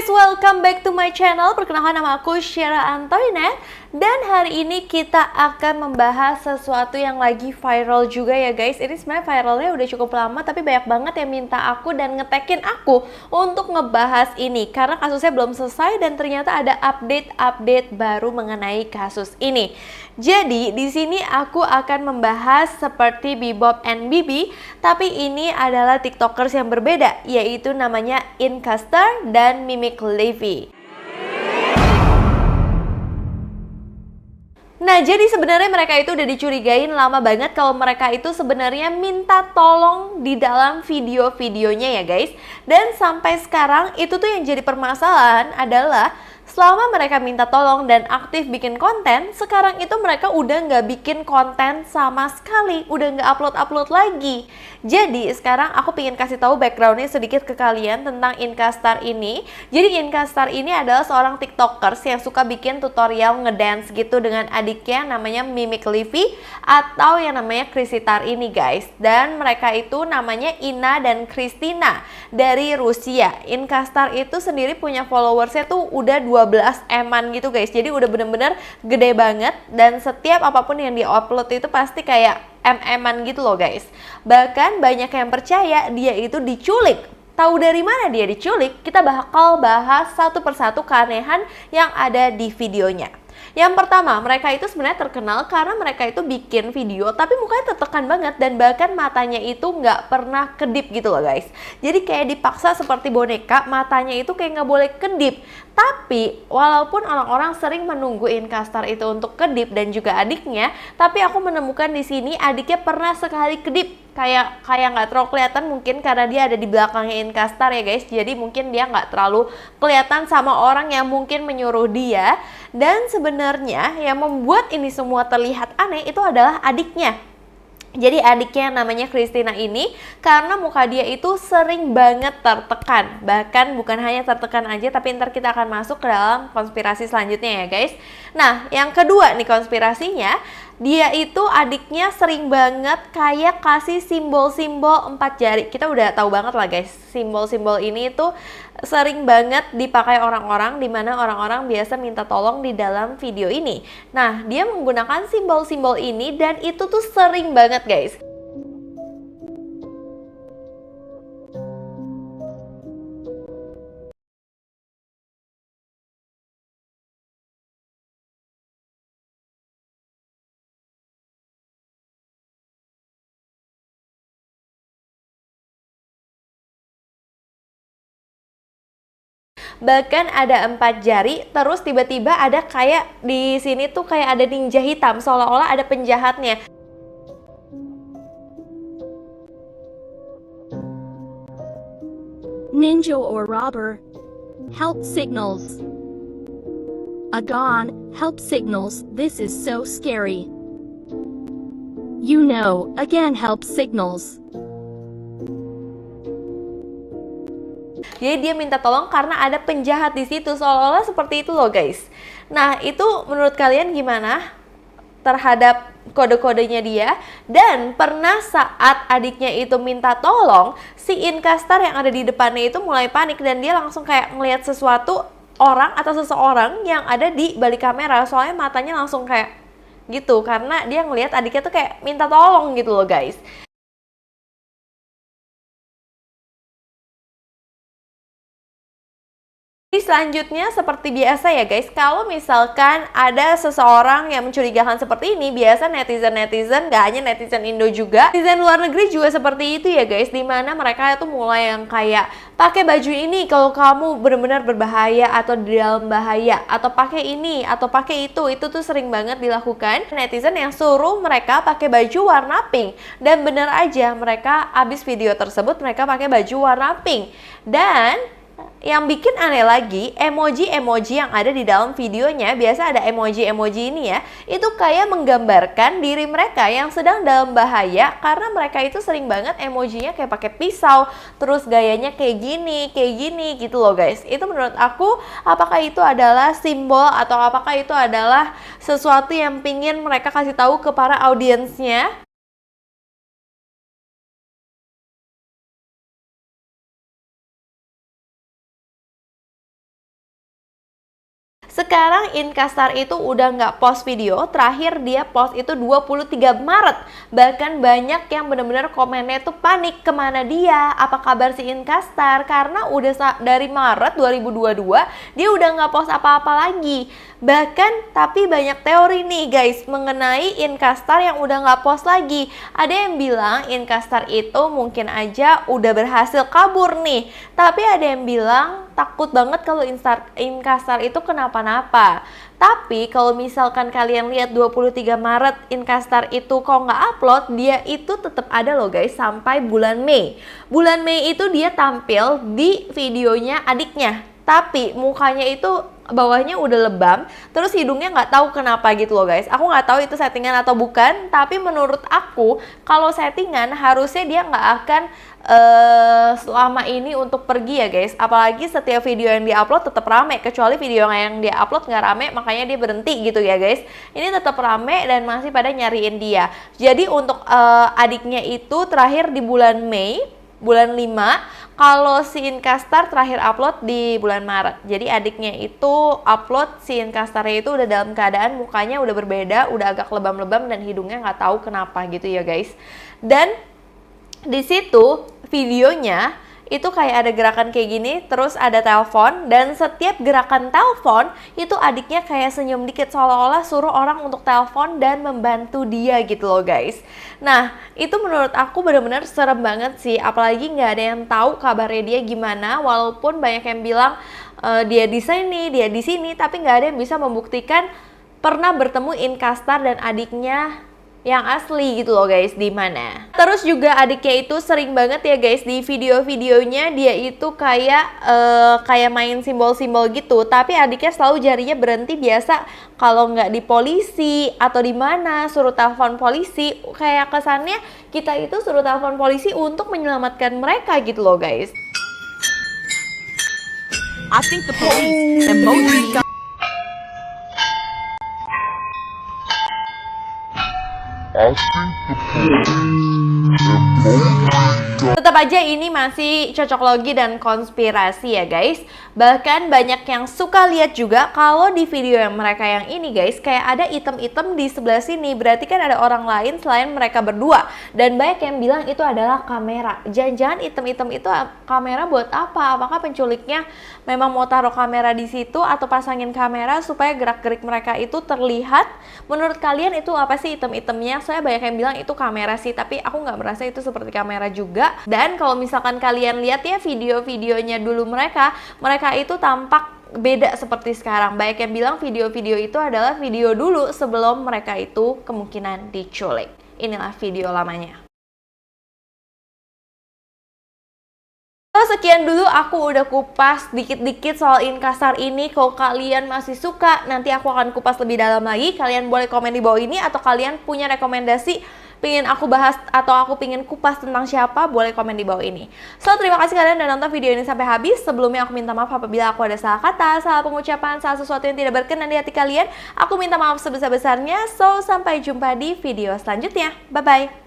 welcome back to my channel. Perkenalkan, nama aku Syera Antoinette. Dan hari ini kita akan membahas sesuatu yang lagi viral juga ya guys. Ini sebenarnya viralnya udah cukup lama, tapi banyak banget yang minta aku dan ngetekin aku untuk ngebahas ini karena kasusnya belum selesai dan ternyata ada update baru mengenai kasus ini. Jadi di sini aku akan membahas seperti Bebob and Bibi, tapi ini adalah tiktokers yang berbeda, yaitu namanya Incaster dan Mimic Livy. Nah, jadi sebenarnya mereka itu udah dicurigain lama banget kalau mereka itu sebenarnya minta tolong di dalam video-videonya ya guys. Dan sampai sekarang itu tuh yang jadi permasalahan adalah selama mereka minta tolong dan aktif bikin konten, sekarang itu mereka udah nggak bikin konten sama sekali, udah nggak upload lagi. Jadi sekarang aku pengen kasih tahu backgroundnya sedikit ke kalian tentang Incaster ini. Jadi Incaster ini adalah seorang tiktokers yang suka bikin tutorial ngedance gitu dengan adiknya namanya Mimic Livy atau yang namanya Krisitar ini guys. Dan mereka itu namanya Ina dan Kristina dari Rusia. Incaster itu sendiri punya followersnya tuh udah 12 eman gitu guys. Jadi udah bener-bener gede banget dan setiap apapun yang di-upload itu pasti kayak eman gitu loh guys. Bahkan banyak yang percaya dia itu diculik. Tahu dari mana dia diculik? Kita bakal bahas satu persatu keanehan yang ada di videonya. Yang pertama, mereka itu sebenarnya terkenal karena mereka itu bikin video tapi mukanya tertekan banget dan bahkan matanya itu nggak pernah kedip gitu loh guys. Jadi kayak dipaksa seperti boneka, matanya itu kayak nggak boleh kedip. Tapi walaupun orang-orang sering menunggu Incaster itu untuk kedip dan juga adiknya, tapi aku menemukan di sini adiknya pernah sekali kedip. Kayak nggak terlalu kelihatan mungkin karena dia ada di belakangnya Incaster ya guys. Jadi mungkin dia nggak terlalu kelihatan sama orang yang mungkin menyuruh dia. Dan sebenarnya yang membuat ini semua terlihat aneh itu adalah adiknya. Jadi adiknya yang namanya Kristina ini karena muka dia itu sering banget tertekan. Bahkan bukan hanya tertekan aja, tapi ntar kita akan masuk ke dalam konspirasi selanjutnya ya guys. Nah, yang kedua nih konspirasinya, dia itu adiknya sering banget kayak kasih simbol-simbol 4 jari. Kita udah tahu banget lah guys, simbol-simbol ini itu sering banget dipakai orang-orang, dimana orang-orang biasa minta tolong di dalam video ini. Nah, dia menggunakan simbol-simbol ini dan itu tuh sering banget guys. Bahkan ada 4 jari, terus tiba-tiba ada kayak di sini tuh kayak ada ninja hitam, seolah-olah ada penjahatnya. Ninja or robber. Help signals. A gun, help signals. This is so scary. You know, again help signals. Jadi dia minta tolong karena ada penjahat di situ, seolah-olah seperti itu loh guys. Nah, itu menurut kalian gimana terhadap kode-kodenya dia? Dan pernah saat adiknya itu minta tolong, si Incaster yang ada di depannya itu mulai panik dan dia langsung kayak ngelihat sesuatu orang atau seseorang yang ada di balik kamera. Soalnya matanya langsung kayak gitu karena dia ngelihat adiknya tuh kayak minta tolong gitu loh guys. Jadi selanjutnya seperti biasa ya guys, kalau misalkan ada seseorang yang mencurigakan seperti ini, biasa netizen-netizen, gak hanya netizen Indo juga, netizen luar negeri juga seperti itu ya guys, dimana mereka itu mulai yang kayak pakai baju ini kalau kamu benar-benar berbahaya atau di dalam bahaya, atau pakai ini atau pakai itu tuh sering banget dilakukan netizen yang suruh mereka pakai baju warna pink. Dan bener aja mereka abis video tersebut mereka pakai baju warna pink. Dan yang bikin aneh lagi, emoji-emoji yang ada di dalam videonya, biasa ada emoji-emoji ini ya, itu kayak menggambarkan diri mereka yang sedang dalam bahaya karena mereka itu sering banget emojinya kayak pakai pisau, terus gayanya kayak gini gitu loh guys. Itu menurut aku, apakah itu adalah simbol atau apakah itu adalah sesuatu yang pingin mereka kasih tahu ke para audiensnya? Sekarang Inkastar itu udah nggak post video, terakhir dia post itu 23 Maret. Bahkan banyak yang bener-bener komennya tuh panik, kemana dia, apa kabar si Inkastar, karena udah dari Maret 2022 dia udah nggak post apa-apa lagi. Bahkan tapi banyak teori nih guys mengenai Inkastar yang udah nggak post lagi. Ada yang bilang Inkastar itu mungkin aja udah berhasil kabur nih, tapi ada yang bilang takut banget kalau Inkastar itu kenapa-napa. Tapi kalau misalkan kalian lihat 23 Maret Inkastar itu kok nggak upload, dia itu tetap ada loh guys sampai bulan Mei. Bulan Mei itu dia tampil di videonya adiknya, tapi mukanya itu bawahnya udah lebam, terus hidungnya nggak tahu kenapa gitu loh guys. Aku nggak tahu itu settingan atau bukan, tapi menurut aku kalau settingan harusnya dia nggak akan selama ini untuk pergi ya guys. Apalagi setiap video yang diupload tetap rame, kecuali video yang dia upload nggak rame makanya dia berhenti gitu ya guys. Ini tetap rame dan masih pada nyariin dia. Jadi untuk adiknya itu terakhir di bulan Mei, bulan 5. Kalau si Inkastar terakhir upload di bulan Maret. Jadi adiknya itu upload, si Inkastarnya itu udah dalam keadaan mukanya udah berbeda, udah agak lebam-lebam dan hidungnya nggak tahu kenapa gitu ya guys. Dan di situ videonya itu kayak ada gerakan kayak gini, terus ada telepon, dan setiap gerakan telepon itu adiknya kayak senyum dikit, seolah-olah suruh orang untuk telepon dan membantu dia gitu loh guys. Nah itu menurut aku benar-benar serem banget sih, apalagi nggak ada yang tahu kabarnya dia gimana, walaupun banyak yang bilang dia di sini, dia di sini, tapi nggak ada yang bisa membuktikan pernah bertemu Inkastar dan adiknya yang asli gitu loh guys di mana. Terus juga adiknya itu sering banget ya guys di video-videonya dia itu kayak main simbol-simbol gitu, tapi adiknya selalu jarinya berhenti biasa kalau nggak di polisi atau di mana suruh telepon polisi, kayak kesannya kita itu suruh telepon polisi untuk menyelamatkan mereka gitu loh guys. I think the police and most Tetap aja ini masih cocok logi dan konspirasi ya guys. Bahkan banyak yang suka lihat juga kalau di video yang mereka yang ini guys, kayak ada item-item di sebelah sini, berarti kan ada orang lain selain mereka berdua. Dan banyak yang bilang itu adalah kamera. Jangan-jangan item-item itu kamera buat apa? Apakah penculiknya memang mau taruh kamera di situ atau pasangin kamera supaya gerak-gerik mereka itu terlihat? Menurut kalian itu apa sih item-itemnya? Saya banyak yang bilang itu kamera sih, tapi aku nggak merasa itu seperti kamera juga. Dan kalau misalkan kalian lihat ya video-videonya dulu mereka itu tampak beda seperti sekarang. Banyak yang bilang video-video itu adalah video dulu sebelum mereka itu kemungkinan diculik. Inilah video lamanya. Sekian dulu aku udah kupas dikit-dikit soal Inkastar ini. Kalau kalian masih suka, nanti aku akan kupas lebih dalam lagi. Kalian boleh komen di bawah ini, atau kalian punya rekomendasi pingin aku bahas atau aku pingin kupas tentang siapa, boleh komen di bawah ini. So, terima kasih kalian udah nonton video ini sampai habis. Sebelumnya aku minta maaf apabila aku ada salah kata, salah pengucapan, salah sesuatu yang tidak berkenan di hati kalian. Aku minta maaf sebesar-besarnya. So, sampai jumpa di video selanjutnya. Bye-bye.